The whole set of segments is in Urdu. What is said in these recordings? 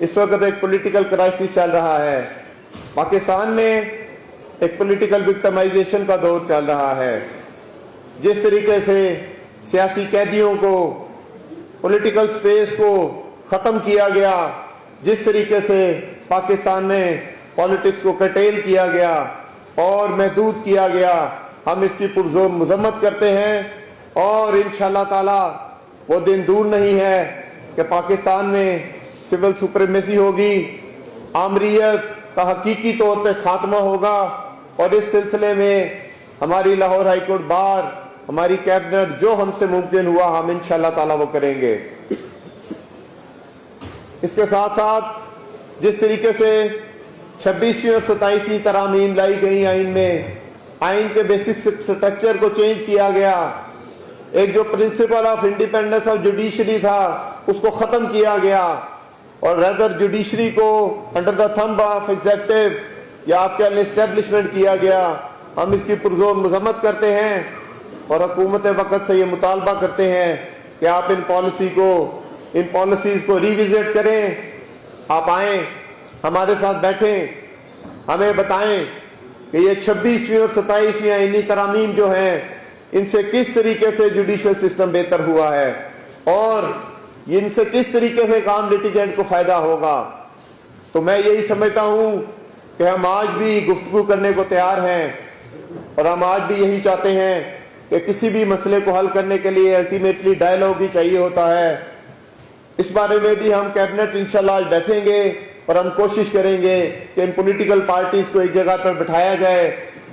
اس وقت ایک پولیٹیکل کرائسس چل رہا ہے، پاکستان میں ایک پولیٹیکل وکٹمائزیشن کا دور چل رہا ہے۔ جس طریقے سے سیاسی قیدیوں کو، پولیٹیکل سپیس کو ختم کیا گیا، جس طریقے سے پاکستان میں پالیٹکس کو کرٹیل کیا گیا اور محدود کیا گیا، ہم اس کی پرزور مذمت کرتے ہیں، اور انشاءاللہ تعالی وہ دن دور نہیں ہے کہ پاکستان میں سول سپریمیسی ہوگی، آمریت کا حقیقی طور پہ خاتمہ ہوگا، اور اس سلسلے میں ہماری لاہور ہائی کورٹ بار، ہماری کیبنٹ جو ہم سے ممکن ہوا ہم انشاءاللہ تعالی وہ کریں گے۔ اس کے ساتھ ساتھ جس طریقے سے 26ویں اور 27ویں ترامیم لائی گئی آئین میں، آئین کے بیسک سٹرکچر کو چینج کیا گیا، ایک جو principle of independence of judiciary تھا اس کو ختم کیا گیا، اور ریدر جوڈیشری کو under the thumb of executive یا آپ کے اسٹیبلشمنٹ کیا گیا۔ ہم اس کی پرزور مذمت کرتے ہیں اور حکومت وقت سے یہ مطالبہ کرتے ہیں کہ آپ ان پالیسیز کو ریویزٹ کریں، آپ آئیں ہمارے ساتھ بیٹھیں، ہمیں بتائیں کہ یہ 26ویں اور 27ویں آئینی ترامیم جو ہیں ان سے کس طریقے سے جوڈیشل سسٹم بہتر ہوا ہے، اور ان سے کس طریقے سے عام لیٹیگینٹ کو فائدہ ہوگا۔ تو میں یہی سمجھتا ہوں کہ ہم آج بھی گفتگو کرنے کو تیار ہیں، اور ہم آج بھی یہی چاہتے ہیں کہ کسی بھی مسئلے کو حل کرنے کے لیے الٹیمیٹلی ڈائیلاگ ہی چاہیے ہوتا ہے۔ اس بارے میں بھی ہم کیبنٹ انشاءاللہ آج بیٹھیں گے اور ہم کوشش کریں گے کہ ان پولیٹیکل پارٹیز کو ایک جگہ پر بٹھایا جائے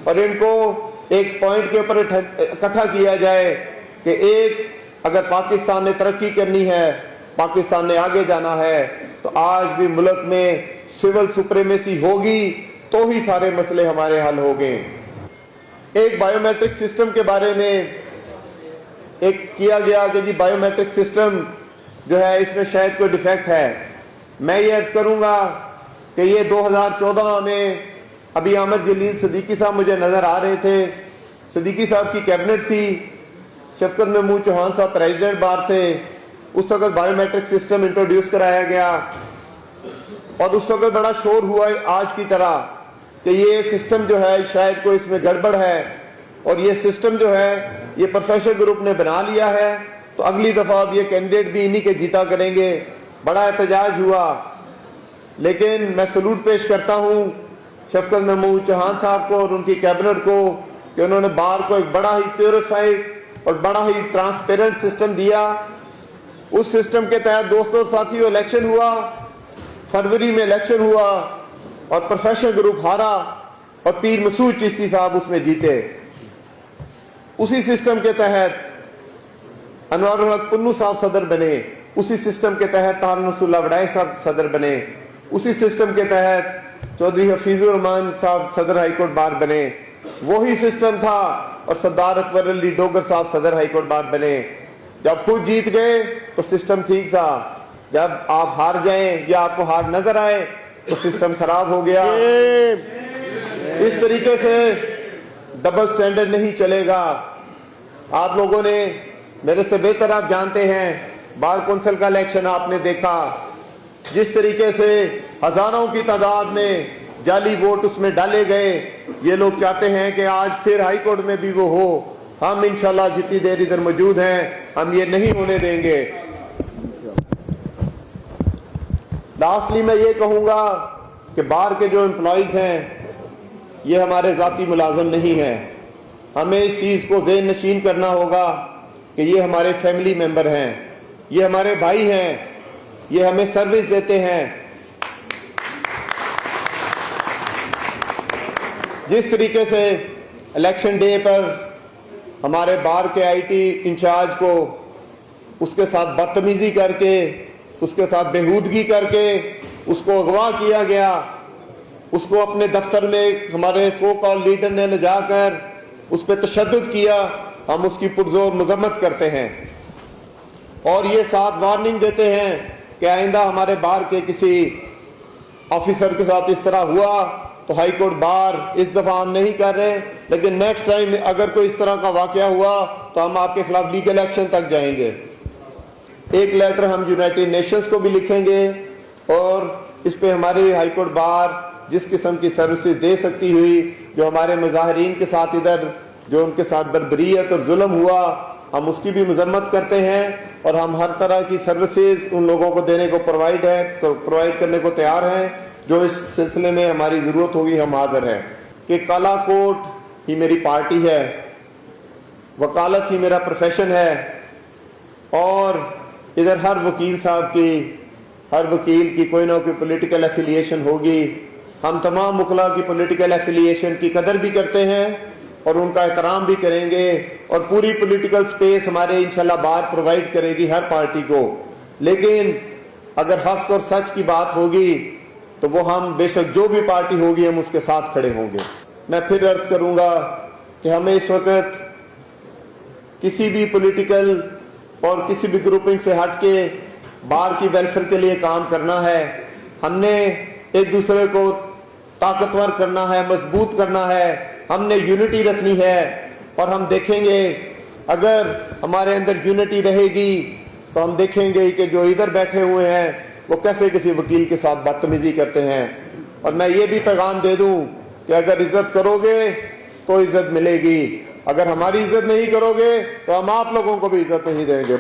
اور ان کو ایک پوائنٹ کے اوپر اکٹھا کیا جائے کہ ایک، اگر پاکستان نے ترقی کرنی ہے، پاکستان نے آگے جانا ہے، تو آج بھی ملک میں سول سپریمیسی ہوگی تو ہی سارے مسئلے ہمارے حل ہو گئے۔ ایک بائیو میٹرک سسٹم کے بارے میں ایک کیا گیا کہ جی بائیو میٹرک سسٹم جو ہے اس میں شاید کوئی ڈیفیکٹ ہے۔ میں یہ عرض کروں گا کہ یہ 2014 میں ابھی احمد جلیل صدیقی صاحب مجھے نظر آ رہے تھے، صدیقی صاحب کی کیبنٹ تھی، شفقت محمود چوہان صاحب پریزیڈنٹ بار تھے، اس وقت بائیو میٹرک سسٹم انٹروڈیوس کرایا گیا، اور اس وقت بڑا شور ہوا آج کی طرح کہ یہ سسٹم جو ہے شاید کوئی اس میں گڑبڑ ہے، اور یہ سسٹم جو ہے یہ پروفیسر گروپ نے بنا لیا ہے، تو اگلی دفعہ اب یہ کینڈیڈیٹ بھی انہی کے جیتا کریں گے۔ بڑا احتجاج ہوا، لیکن میں سلوٹ پیش کرتا ہوں شفقت محمود چوہان صاحب کو اور ان کی کیبنٹ کو کہ انہوں نے بار کو ایک بڑا ہی پیوریفائڈ اور بڑا ہی ٹرانسپیرنٹ سسٹم دیا۔ اس سسٹم کے تحت دوستوں اور ساتھیوں الیکشن ہوا، فروری میں الیکشن ہوا، اور پروفیشنل گروپ ہارا اور پیر مسعود چشتی صاحب اس میں جیتے۔ اسی سسٹم کے تحت انوار الحق پنو صاحب صدر بنے، اسی سسٹم کے تحت طاہر نصر اللہ وڈائی صاحب صدر بنے، اسی سسٹم کے تحت چودھری حفیظ الرحمان صاحب صدر ہائی کورٹ بار بنے، وہی سسٹم تھا اور سردار اکبر علی ڈوگر صاحب صدر ہائی کورٹ بار بنے۔ جب خود جیت گئے تو سسٹم ٹھیک تھا، جب آپ ہار جائیں یا آپ کو ہار نظر آئے تو سسٹم خراب ہو گیا۔ اس طریقے سے ڈبل سٹینڈرڈ نہیں چلے گا۔ آپ لوگوں نے میرے سے بہتر آپ جانتے ہیں، بار کونسل کا الیکشن آپ نے دیکھا، جس طریقے سے ہزاروں کی تعداد میں جعلی ووٹ اس میں ڈالے گئے۔ یہ لوگ چاہتے ہیں کہ آج پھر ہائی کورٹ میں بھی وہ ہو۔ ہم انشاءاللہ جتنی دیر ادھر موجود ہیں ہم یہ نہیں ہونے دیں گے۔ لاسٹلی میں یہ کہوں گا کہ بار کے جو امپلائیز ہیں یہ ہمارے ذاتی ملازم نہیں ہیں، ہمیں اس چیز کو ذہن نشین کرنا ہوگا کہ یہ ہمارے فیملی ممبر ہیں، یہ ہمارے بھائی ہیں، یہ ہمیں سروس دیتے ہیں۔ جس طریقے سے الیکشن ڈے پر ہمارے بار کے آئی ٹی انچارج کو اس کے ساتھ بدتمیزی کر کے، اس کے ساتھ بےہودگی کر کے اس کو اغوا کیا گیا، اس کو اپنے دفتر میں ہمارے سو کال لیڈر نے لے جا کر اس پہ تشدد کیا، ہم اس کی پرزور مذمت کرتے ہیں، اور یہ ساتھ وارننگ دیتے ہیں کہ آئندہ ہمارے بار کے کسی آفیسر کے ساتھ اس طرح ہوا تو ہائی کورٹ بار اس دفعہ ہم نہیں کر رہے، لیکن نیکسٹ ٹائم اگر کوئی اس طرح کا واقعہ ہوا تو ہم آپ کے خلاف لیگل ایکشن تک جائیں گے۔ ایک لیٹر ہم یونائٹڈ نیشنز کو بھی لکھیں گے، اور اس پہ ہماری ہائی کورٹ بار جس قسم کی سروسز دے سکتی ہوئی، جو ہمارے مظاہرین کے ساتھ ادھر جو ان کے ساتھ بربریت اور ظلم ہوا، ہم اس کی بھی مذمت کرتے ہیں، اور ہم ہر طرح کی سروسز ان لوگوں کو دینے کو پرووائڈ کرنے کو تیار ہیں، جو اس سلسلے میں ہماری ضرورت ہوگی ہم حاضر ہیں۔ کہ کالا کوٹ ہی میری پارٹی ہے، وکالت ہی میرا پروفیشن ہے، اور ادھر ہر وکیل صاحب کی، ہر وکیل کی کوئی نہ کوئی پولیٹیکل ایفیلیشن ہوگی۔ ہم تمام وکلاء کی پولیٹیکل ایفیلیشن کی قدر بھی کرتے ہیں اور ان کا احترام بھی کریں گے، اور پوری پولیٹیکل سپیس ہمارے انشاءاللہ بار پرووائڈ کرے گی ہر پارٹی کو۔ لیکن اگر حق اور سچ کی بات ہوگی تو وہ ہم بے شک جو بھی پارٹی ہوگی ہم اس کے ساتھ کھڑے ہوں گے۔ میں پھر عرض کروں گا کہ ہمیں اس وقت کسی بھی پولیٹیکل اور کسی بھی گروپنگ سے ہٹ کے بار کی ویلفیئر کے لیے کام کرنا ہے۔ ہم نے ایک دوسرے کو طاقتور کرنا ہے، مضبوط کرنا ہے، ہم نے یونٹی رکھنی ہے، اور ہم دیکھیں گے اگر ہمارے اندر یونٹی رہے گی تو ہم دیکھیں گے کہ جو ادھر بیٹھے ہوئے ہیں وہ کیسے کسی وکیل کے ساتھ بدتمیزی کرتے ہیں۔ اور میں یہ بھی پیغام دے دوں کہ اگر عزت کرو گے تو عزت ملے گی، اگر ہماری عزت نہیں کرو گے تو ہم آپ لوگوں کو بھی عزت نہیں دیں گے۔